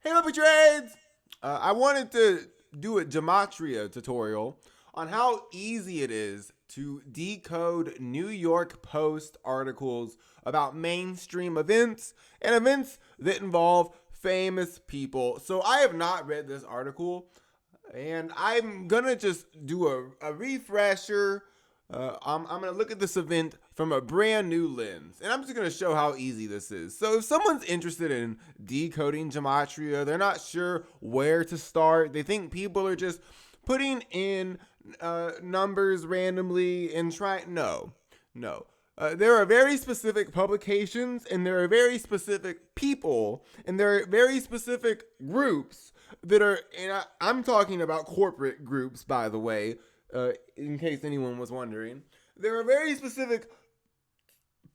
Hey, Puppy Trades! I wanted to do a gematria tutorial on how easy it is to decode New York Post articles about mainstream events and events that involve famous people. So I have not read this article, and I'm gonna just do a refresher. I'm gonna look at this event from a brand new lens, and I'm just gonna show how easy this is. So if someone's interested in decoding gematria, they're not sure where to start. They think people are just putting in numbers randomly and trying. No. There are very specific publications, and there are very specific people, and there are very specific groups that are, and I'm talking about corporate groups, by the way, in case anyone was wondering. There are very specific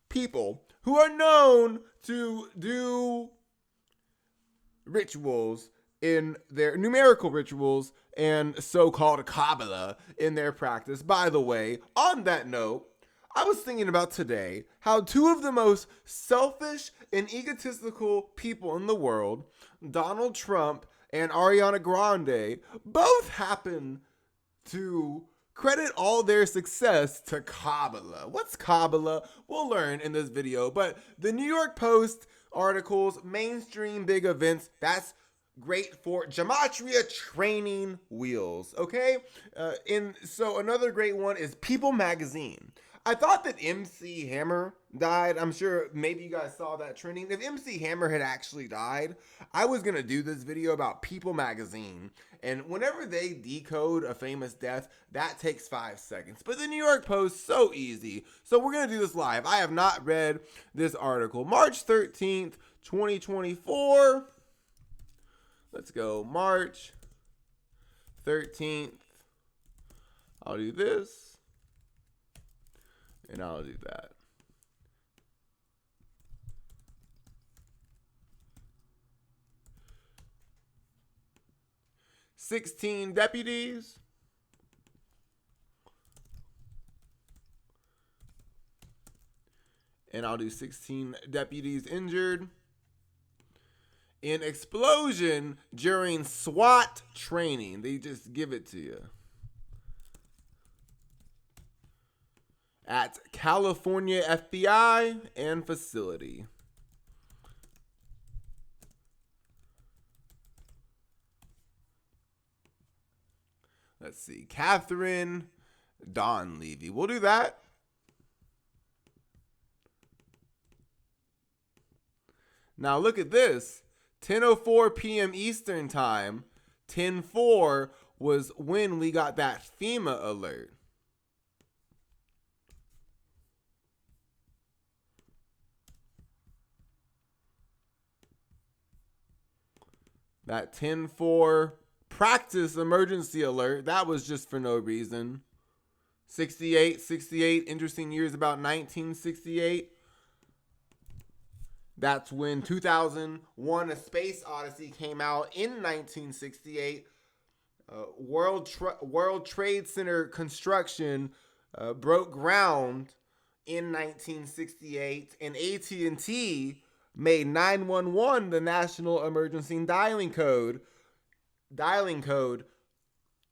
people who are known to do rituals in their numerical rituals and so-called Kabbalah in their practice. By the way, on that note, I was thinking about today how two of the most selfish and egotistical people in the world, Donald Trump and Ariana Grande, both happen to credit all their success to Kabbalah. What's Kabbalah? We'll learn in this video. But the New York Post articles, mainstream big events, that's great for gematria training wheels, okay? And so another great one is People Magazine. I thought that MC Hammer died. I'm sure maybe you guys saw that trending. If MC Hammer had actually died, I was going to do this video about People Magazine. And whenever they decode a famous death, that takes 5 seconds. But the New York Post, so easy. So we're going to do this live. I have not read this article. March 13th, 2024. Let's go. March 13th. I'll do this. And I'll do that. "16 deputies and I'll do 16 deputies injured in explosion during SWAT training." They just give it to you. At California FBI and facility. Let's see. Catherine Donlevy. We'll do that. Now look at this. 10:04 p.m. Eastern Time. 10:04 was when we got that FEMA alert. That 10:04 practice emergency alert, that was just for no reason. 68, interesting years about 1968. That's when 2001 A Space Odyssey came out in 1968. World Trade Center construction broke ground in 1968, and AT&T made 911 the national emergency dialing code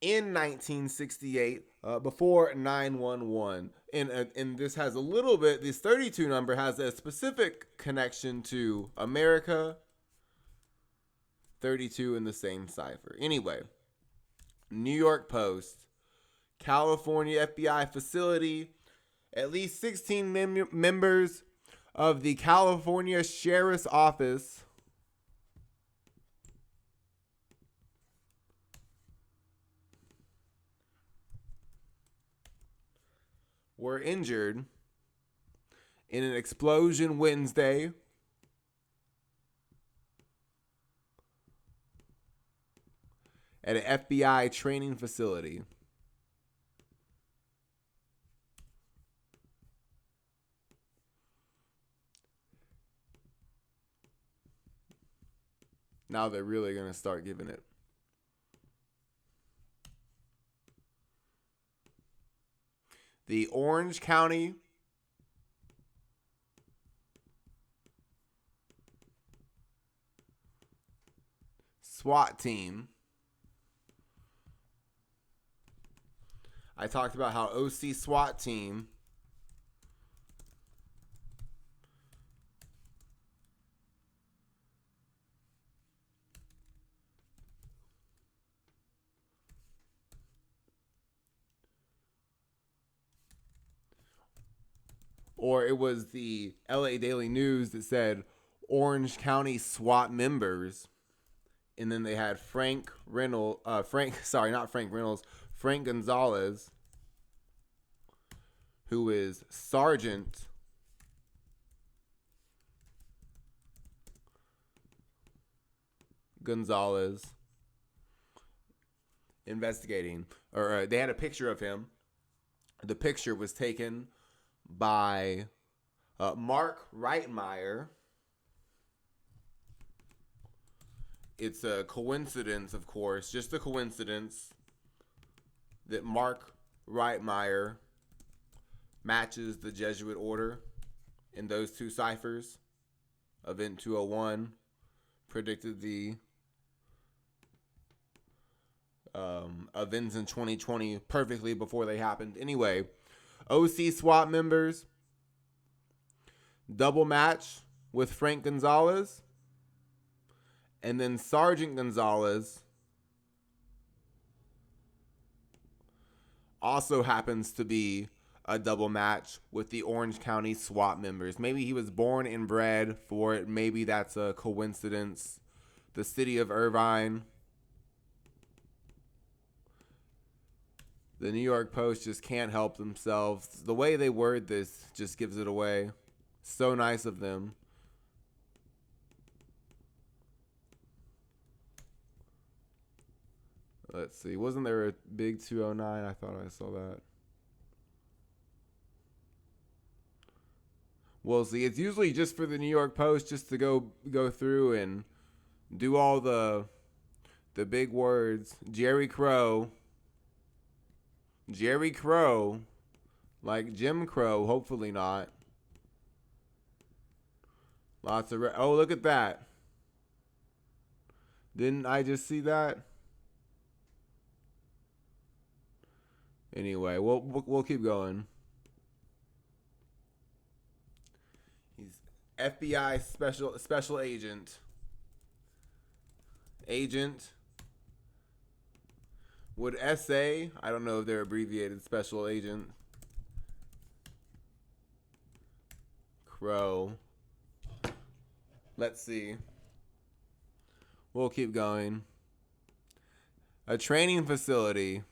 in 1968 before 911. And this has a little bit, this 32 number has a specific connection to America. 32 in the same cipher. Anyway, New York Post, California FBI facility, at least 16 members of the California Sheriff's Office were injured in an explosion Wednesday at an FBI training facility. Now they're really going to start giving it. The Orange County SWAT team. I talked about how OC SWAT team or it was the LA Daily News that said Orange County SWAT members. And then they had Frank Gonzalez, who is Sergeant Gonzalez, investigating. Or they had a picture of him. The picture was taken by Mark Reitmeyer. It's a coincidence, of course, just a coincidence that Mark Reitmeyer matches the Jesuit order in those two ciphers. Event 201 predicted the events in 2020 perfectly before they happened. Anyway, OC SWAT members double match with Frank Gonzalez. And then Sergeant Gonzalez also happens to be a double match with the Orange County SWAT members. Maybe he was born and bred for it. Maybe that's a coincidence. The city of Irvine. The New York Post just can't help themselves. The way they word this just gives it away. So nice of them. Let's see. Wasn't there a big 209? I thought I saw that. Well, see, it's usually just for the New York Post just to go through and do all the big words. Jerry Crow, like Jim Crow. Hopefully not. Lots of oh, look at that. Didn't I just see that? Anyway, we'll keep going. He's FBI special agent. Would SA? I don't know if they're abbreviated. Special agent. Crow. Let's see. We'll keep going. A training facility.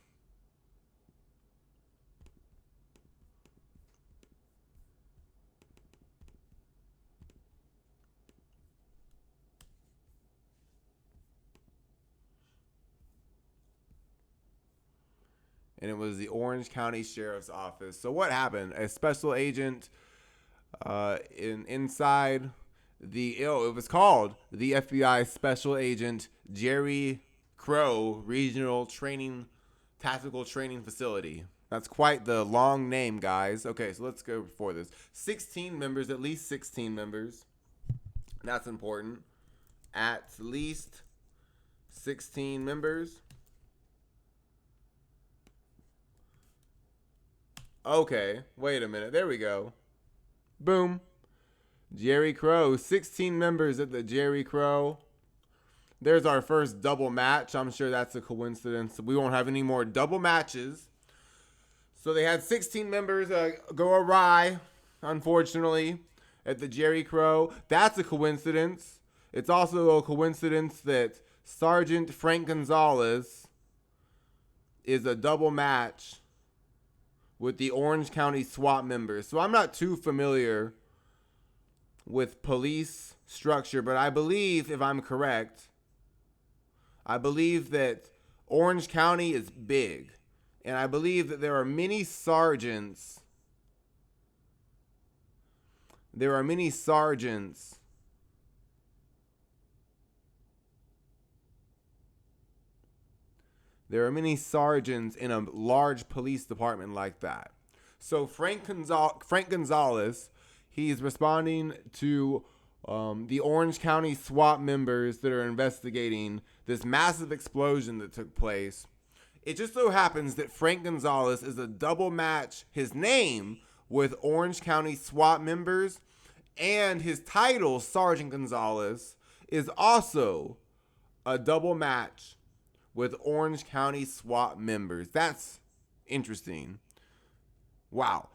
And it was the Orange County Sheriff's Office. So what happened? A special agent inside it was called the FBI Special Agent Jerry Crow Regional Tactical Training Facility. That's quite the long name, guys. Okay, so let's go for this. 16 members, at least 16 members. That's important. At least 16 members. Okay, wait a minute. There we go. Boom. Jerry Crow. 16 members at the Jerry Crow. There's our first double match. I'm sure that's a coincidence. We won't have any more double matches. So they had 16 members go awry, unfortunately, at the Jerry Crow. That's a coincidence. It's also a coincidence that Sergeant Frank Gonzalez is a double match with the Orange County SWAT members. So I'm not too familiar with police structure, but I believe, if I'm correct, I believe that Orange County is big. And I believe that there are many sergeants. There are many sergeants in a large police department like that. So Frank Gonzalez, he's responding to the Orange County SWAT members that are investigating this massive explosion that took place. It just so happens that Frank Gonzalez is a double match, his name, with Orange County SWAT members, and his title, Sergeant Gonzalez, is also a double match with Orange County SWAT members. That's interesting. Wow.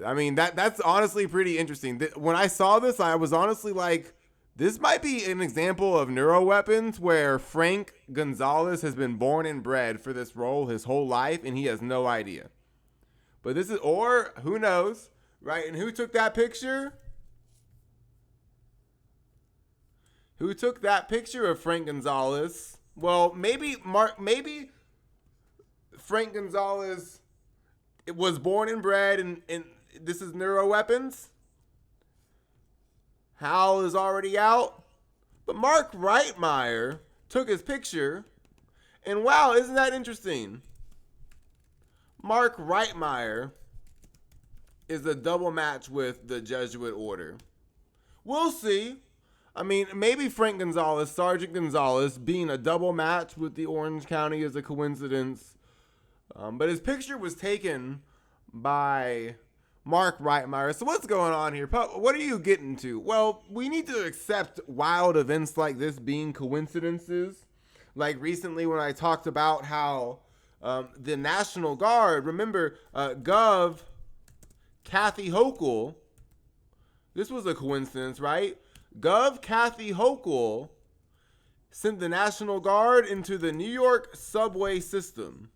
I mean, that's honestly pretty interesting. When I saw this, I was honestly like, this might be an example of neuroweapons where Frank Gonzalez has been born and bred for this role his whole life and he has no idea. But this is, or who knows, right? And who took that picture? Who took that picture of Frank Gonzalez? Well, maybe Frank Gonzalez was born and bred and this is neuroweapons. Hal is already out. But Mark Reitmeyer took his picture. And wow, isn't that interesting? Mark Reitmeyer is a double match with the Jesuit order. We'll see. I mean, maybe Frank Gonzalez, Sergeant Gonzalez, being a double match with the Orange County is a coincidence. But his picture was taken by Mark Reitmeyer. So what's going on here? What are you getting to? Well, we need to accept wild events like this being coincidences. Like recently when I talked about how the National Guard, remember Gov Kathy Hochul, this was a coincidence, right? Gov Kathy Hochul sent the National Guard into the New York subway system.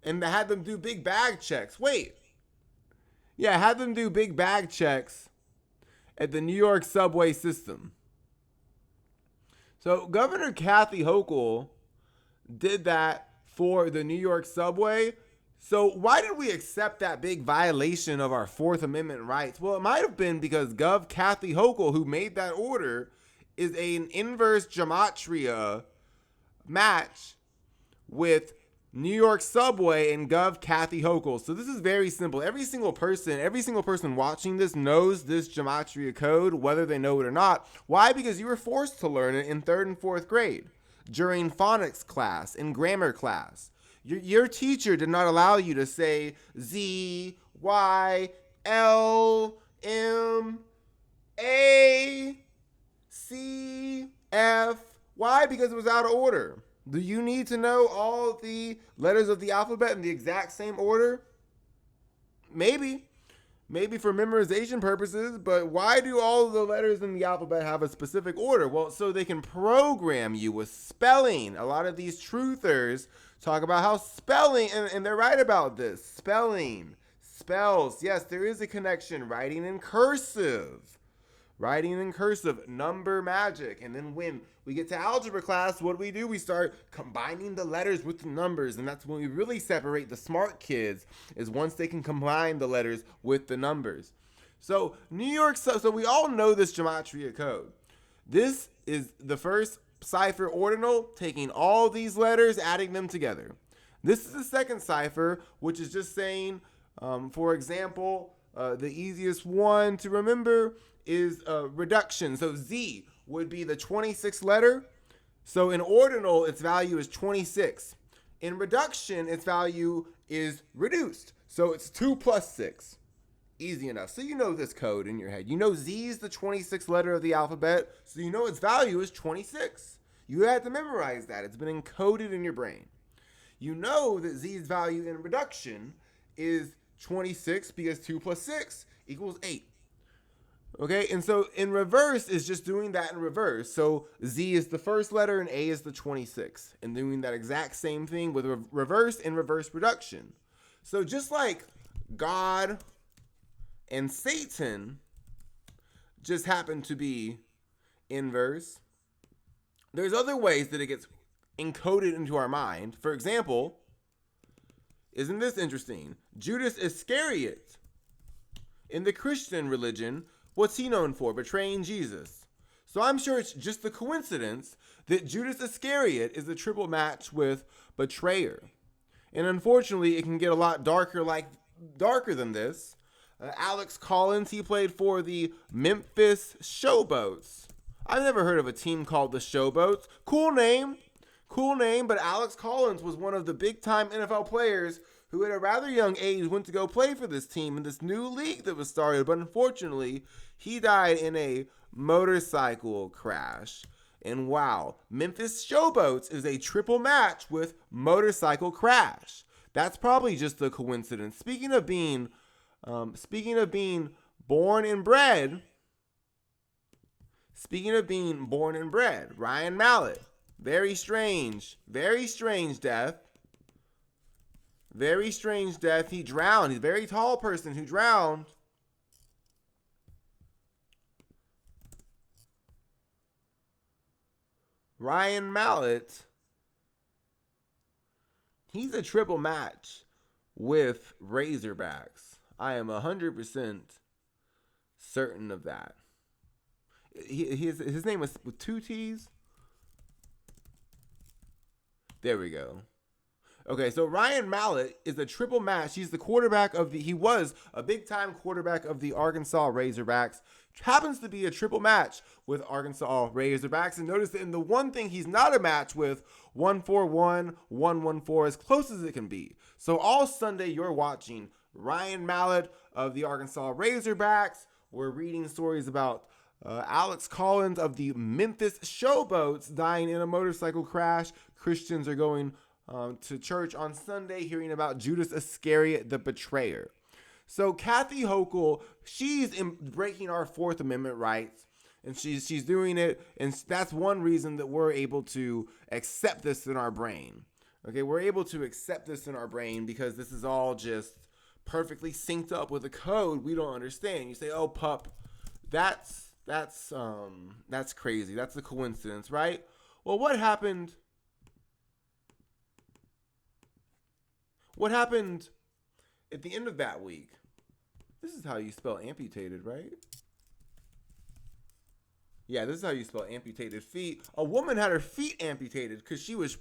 And they had them do big bag checks. Wait. Yeah, had them do big bag checks at the New York subway system. So Governor Kathy Hochul did that for the New York subway. So why did we accept that big violation of our Fourth Amendment rights? Well, it might have been because Gov Kathy Hochul, who made that order, is an inverse gematria match with New York subway and Gov Kathy Hochul. So this is very simple. Every single person watching this knows this gematria code, whether they know it or not. Why? Because you were forced to learn it in 3rd and 4th grade during phonics class and grammar class. Your teacher did not allow you to say Z, Y, L, M, A, C, F. Why? Because it was out of order. Do you need to know all the letters of the alphabet in the exact same order? Maybe for memorization purposes, but why do all of the letters in the alphabet have a specific order? Well, so they can program you with spelling. A lot of these truthers talk about how spelling, and they're right about this. Spelling, spells. Yes, there is a connection. Writing in cursive, number magic. And then when we get to algebra class, what do? We start combining the letters with the numbers. And that's when we really separate the smart kids, is once they can combine the letters with the numbers. So New York, so we all know this gematria code. This is the first cipher ordinal, taking all these letters, adding them together. This is the second cipher, which is just saying, for example, the easiest one to remember is reduction. So Z would be the 26th letter. So in ordinal, its value is 26. In reduction, its value is reduced. So it's 2 plus 6. Easy enough. So you know this code in your head. You know Z is the 26th letter of the alphabet, so you know its value is 26. You had to memorize that. It's been encoded in your brain. You know that Z's value in reduction is 26 because 2 plus 6 equals 8. Okay, and so in reverse is just doing that in reverse. So Z is the first letter and A is the 26. And doing that exact same thing with reverse and reverse reduction. So just like God and Satan just happen to be inverse, there's other ways that it gets encoded into our mind. For example, isn't this interesting? Judas Iscariot in the Christian religion, what's he known for? Betraying Jesus. So I'm sure it's just a coincidence that Judas Iscariot is a triple match with betrayer. And unfortunately, it can get a lot darker than this. Alex Collins, he played for the Memphis Showboats. I've never heard of a team called the Showboats. Cool name, but Alex Collins was one of the big-time NFL players who at a rather young age went to go play for this team in this new league that was started. But unfortunately, he died in a motorcycle crash. And wow, Memphis Showboats is a triple match with motorcycle crash. That's probably just a coincidence. Speaking of being born and bred, Ryan Mallett, very strange death. Very strange death. He drowned. He's a very tall person who drowned. Ryan Mallett, he's a triple match with Razorbacks. I am 100% certain of that. His name was with 2 T's. There we go. Okay, so Ryan Mallett is a triple match. He was a big-time quarterback of the Arkansas Razorbacks. Happens to be a triple match with Arkansas Razorbacks. And notice that in the one thing he's not a match with, 141, 114, as close as it can be. So all Sunday you're watching Ryan Mallett of the Arkansas Razorbacks. We're reading stories about Alex Collins of the Memphis Showboats dying in a motorcycle crash. Christians are going to church on Sunday hearing about Judas Iscariot, the betrayer. So Kathy Hochul, she's breaking our Fourth Amendment rights, and she's doing it, and that's one reason that we're able to accept this in our brain. Okay, we're able to accept this in our brain because this is all just perfectly synced up with a code we don't understand. You say, "Oh, pup, that's crazy. That's a coincidence, right?" Well, what happened? What happened at the end of that week? This is how you spell amputated, right? Yeah, this is how you spell amputated feet. A woman had her feet amputated because she was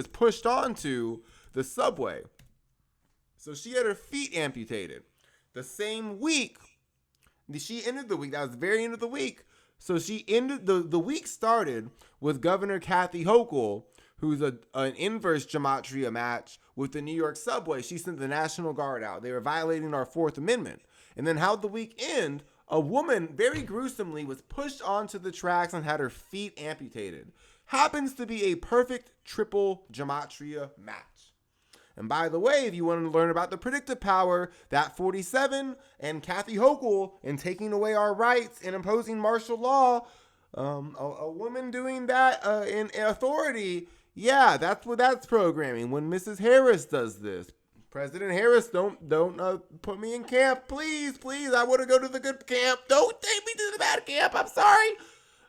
pushed onto the subway. So she had her feet amputated. The same week, she ended the week. That was the very end of the week. So she ended the week started with Governor Kathy Hochul, who's an inverse gematria match with the New York subway. She sent the National Guard out. They were violating our Fourth Amendment. And then how'd the week end? A woman, very gruesomely, was pushed onto the tracks and had her feet amputated. Happens to be a perfect triple gematria match. And by the way, if you want to learn about the predictive power, that 47 and Kathy Hochul in taking away our rights and imposing martial law, a woman doing that in authority, yeah, that's programming. When Mrs. Harris does this, President Harris, don't put me in camp, please. I want to go to the good camp. Don't take me to the bad camp. I'm sorry.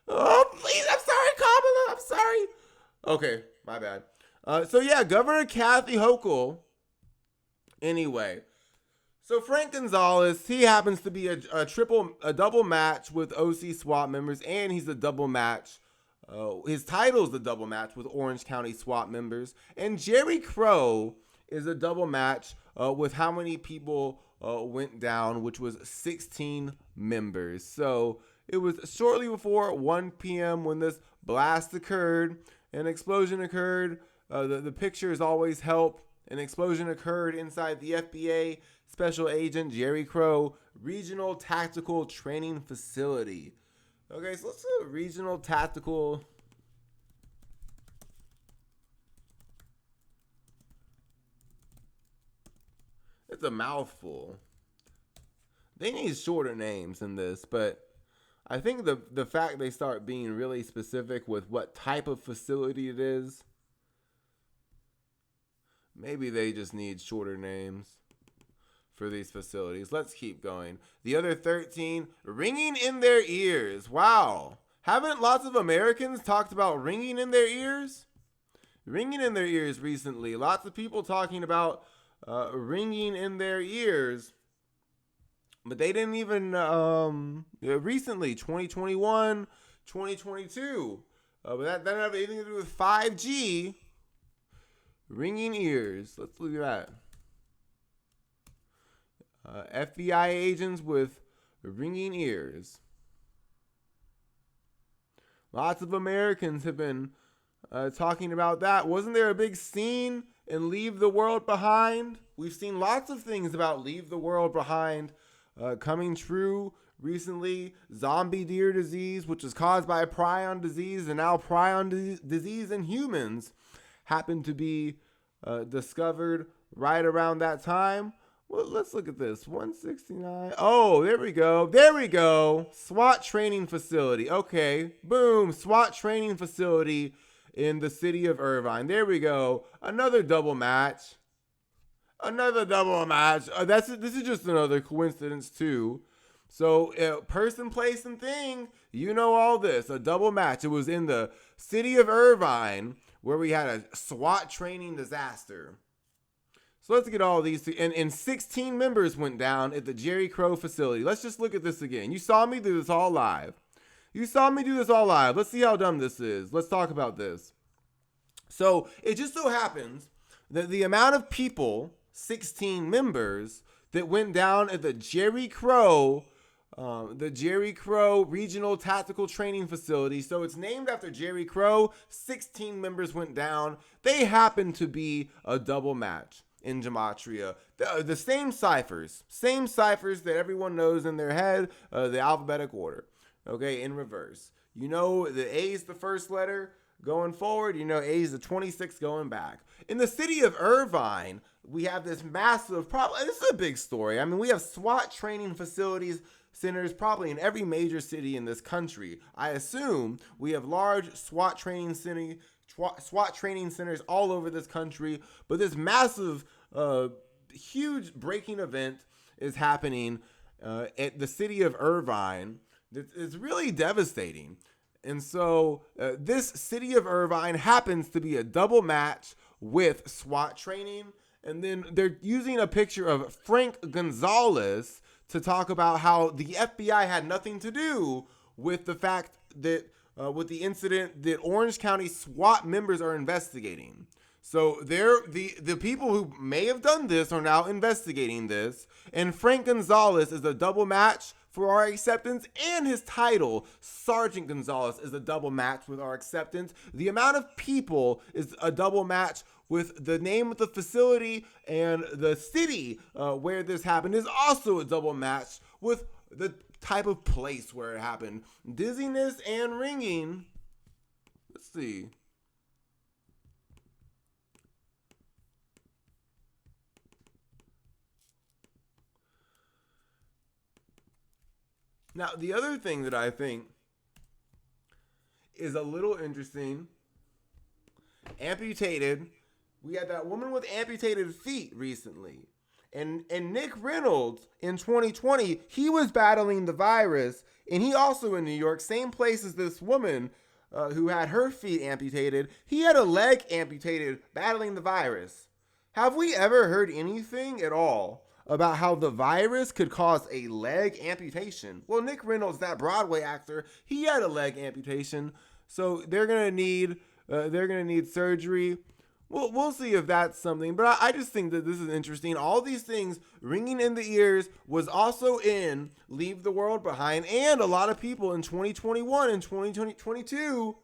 Oh, please, I'm sorry, Kamala. I'm sorry. Okay, my bad. So yeah, Governor Kathy Hochul. Anyway, so Frank Gonzalez, he happens to be a double match with OC SWAT members, and he's a double match. His title is the double match with Orange County SWAT members, and Jerry Crow is a double match with how many people went down, which was 16 members. So it was shortly before 1 p.m. when this blast occurred. An explosion occurred. The pictures always help. An explosion occurred inside the FBA Special Agent Jerry Crow Regional Tactical Training Facility. Okay, so let's do a regional tactical. It's a mouthful. They need shorter names than this, but I think the fact they start being really specific with what type of facility it is, maybe they just need shorter names for these facilities. Let's keep going. The other 13, ringing in their ears. Wow. Haven't lots of Americans talked about ringing in their ears? Ringing in their ears recently. Lots of people talking about ringing in their ears. But they didn't even, recently, 2021, 2022. But that doesn't have anything to do with 5G. Ringing ears. Let's look at that. FBI agents with ringing ears. Lots of Americans have been talking about that. Wasn't there a big scene in Leave the World Behind? We've seen lots of things about Leave the World Behind coming true recently. Zombie deer disease, which is caused by prion disease, and now prion disease in humans happened to be discovered right around that time. Well, let's look at this. 169. Oh, there we go. There we go. SWAT training facility. Okay. Boom. SWAT training facility in the city of Irvine. There we go. Another double match. Another double match. This is just another coincidence too. So person, place, and thing. You know all this. A double match. It was in the city of Irvine where we had a SWAT training disaster. So let's get all these. And 16 members went down at the Jerry Crow facility. Let's just look at this again. You saw me do this all live. Let's see how dumb this is. Let's talk about this. So it just so happens that the amount of people, 16 members, that went down at the Jerry Crow Regional Tactical Training Facility. So it's named after Jerry Crow. 16 members went down. They happened to be a double match in gematria. The same ciphers that everyone knows in their head, the alphabetic order, okay, in reverse. You know the A is the first letter going forward. You know A is the 26 going back. In the city of Irvine, we have this massive problem. This is a big story. I mean, we have SWAT training centers probably in every major city in this country. I assume we have large SWAT training centers all over this country, but this massive, huge breaking event is happening at the city of Irvine. It's really devastating. And so this city of Irvine happens to be a double match with SWAT training. And then they're using a picture of Frank Gonzalez to talk about how the FBI had nothing to do with the fact that with the incident that Orange County SWAT members are investigating. So the people who may have done this are now investigating this. And Frank Gonzalez is a double match for our acceptance, and his title, Sergeant Gonzalez, is a double match with our acceptance. The amount of people is a double match with the name of the facility, and the city where this happened is also a double match with the type of place where it happened. Dizziness and ringing. Let's see. Now, the other thing that I think is a little interesting, amputated. We had that woman with amputated feet recently. And Nick Reynolds in 2020, he was battling the virus. And he also in New York, same place as this woman who had her feet amputated. He had a leg amputated battling the virus. Have we ever heard anything at all about how the virus could cause a leg amputation? Well, Nick Reynolds, that Broadway actor, he had a leg amputation. So they're gonna need surgery. We'll see if that's something, but I just think that this is interesting. All these things ringing in the ears was also in Leave the World Behind, and a lot of people in 2021 and 2022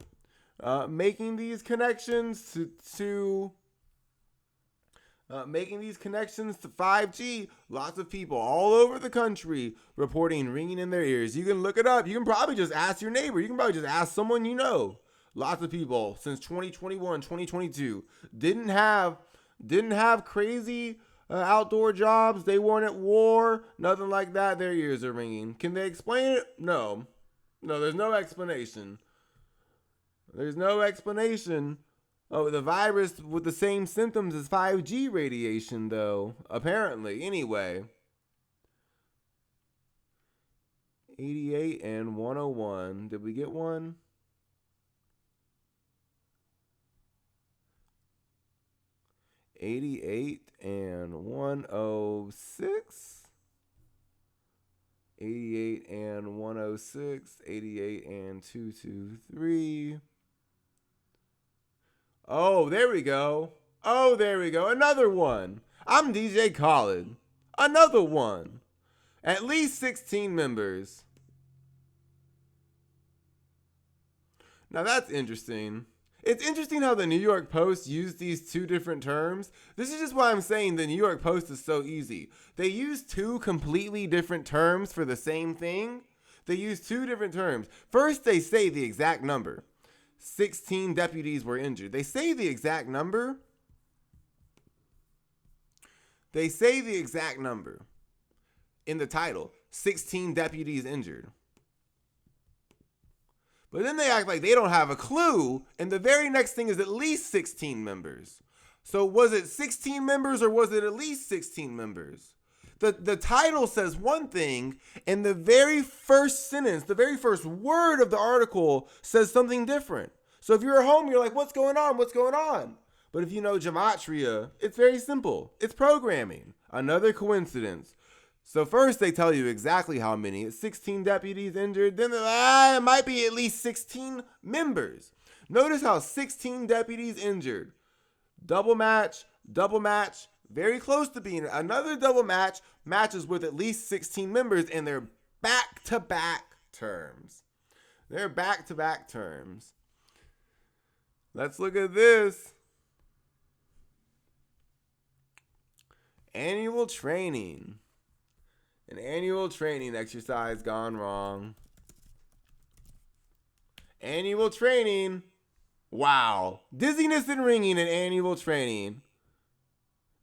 making these connections to 5G. Lots of people all over the country reporting ringing in their ears. You can look it up. You can probably just ask your neighbor. You can probably just ask someone you know. Lots of people since 2021, 2022 didn't have crazy outdoor jobs. They weren't at war, nothing like that. Their ears are ringing. Can they explain it? No, there's no explanation. Oh, the virus with the same symptoms as 5G radiation, though, apparently. Anyway, 88 and 101. Did we get one? 88 and 106. 88 and 106. 88 and 223. Oh, there we go. Another one. I'm DJ Khaled. Another one. At least 16 members. Now that's interesting. It's interesting how the New York Post used these two different terms. This is just why I'm saying the New York Post is so easy. They use two completely different terms for the same thing. They use two different terms. First, they say the exact number. 16 deputies were injured. They say the exact number. They say the exact number in the title. 16 deputies injured. But then they act like they don't have a clue, and the very next thing is at least 16 members. So was it 16 members or was it at least 16 members? The title says one thing, and the very first sentence, the very first word of the article says something different. So if you're at home, you're like, what's going on? What's going on? But if you know gematria, it's very simple. It's programming. Another coincidence. So first they tell you exactly how many. It's 16 deputies injured. Then they're like, it might be at least 16 members. Notice how 16 deputies injured. Double match, very close to being another double match. Matches with at least 16 members, and they're back-to-back terms. They're back-to-back terms. Let's look at this. Annual training. An annual training exercise gone wrong. Annual training. Wow. Dizziness and ringing in annual training.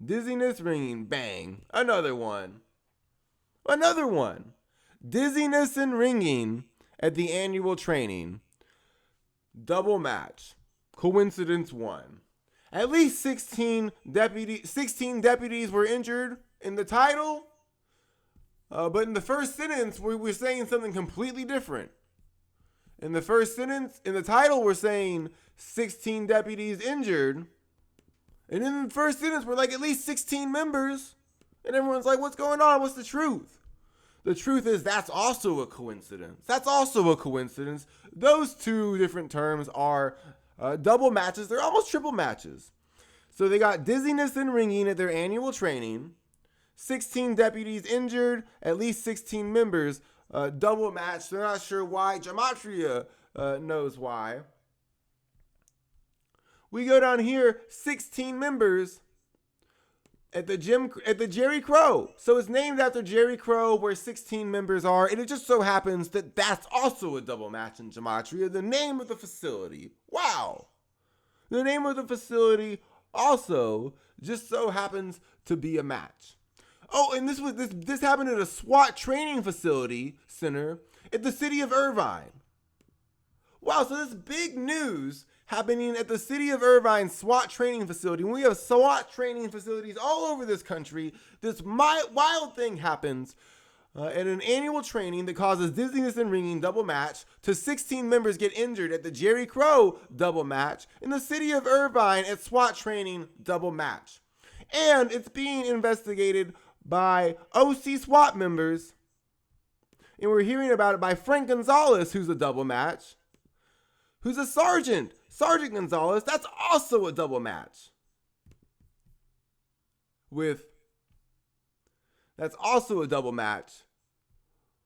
Dizziness, ringing, bang. Another one. Another one. Dizziness and ringing at the annual training. Double match. Coincidence 1. At least 16 deputies were injured in the title. But in the first sentence, we're saying something completely different. In the first sentence, in the title, we're saying 16 deputies injured. And in the first sentence, we're like at least 16 members. And everyone's like, what's going on? What's the truth? The truth is that's also a coincidence. That's also a coincidence. Those two different terms are double matches. They're almost triple matches. So they got dizziness and ringing at their annual training. 16 deputies injured, at least 16 members. Double match. They're not sure why. Gematria knows why. We go down here, 16 members at the Jerry Crow. So it's named after Jerry Crow, where 16 members are, and it just so happens that that's also a double match in gematria. The name of the facility. Wow. The name of the facility also just so happens to be a match. Oh, and this happened at a SWAT training facility center at the city of Irvine. Wow, so this big news happening at the city of Irvine SWAT training facility. When we have SWAT training facilities all over this country, this wild thing happens at an annual training that causes dizziness and ringing double match to 16 members get injured at the Jerry Crow double match in the city of Irvine at SWAT training double match. And it's being investigated by OC SWAT members. And we're hearing about it by Frank Gonzalez, who's a double match. Who's a sergeant. Sergeant Gonzalez, that's also a double match. That's also a double match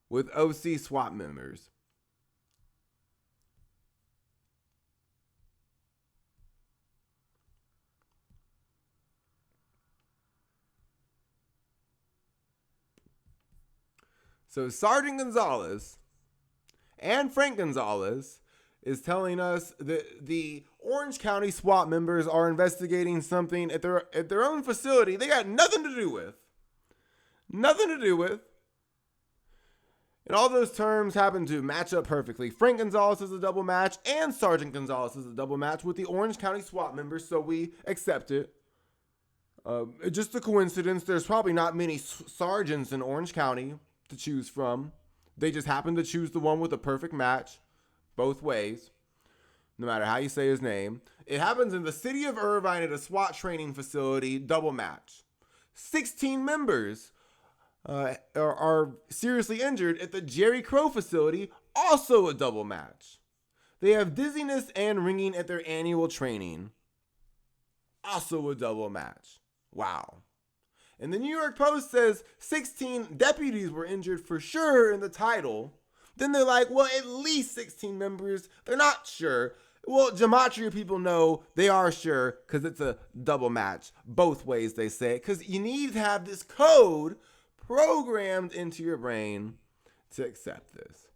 with OC SWAT members. So Sergeant Gonzalez and Frank Gonzalez is telling us that the Orange County SWAT members are investigating something at their own facility they got nothing to do with. Nothing to do with. And all those terms happen to match up perfectly. Frank Gonzalez is a double match and Sergeant Gonzalez is a double match with the Orange County SWAT members, so we accept it. Just a coincidence. There's probably not many sergeants in Orange County to choose from. They just happen to choose the one with a perfect match both ways, no matter how you say his name. It happens in the city of Irvine at a SWAT training facility, double match. 16 members are seriously injured at the Jerry Crow facility, also a double match. They have dizziness and ringing at their annual training, also a double match. Wow. and the New York Post says 16 deputies were injured for sure in the title, then they're like, well, at least 16 members. They're not sure. Well, gematria people know they are sure because it's a double match. Both ways they say it, because you need to have this code programmed into your brain to accept this.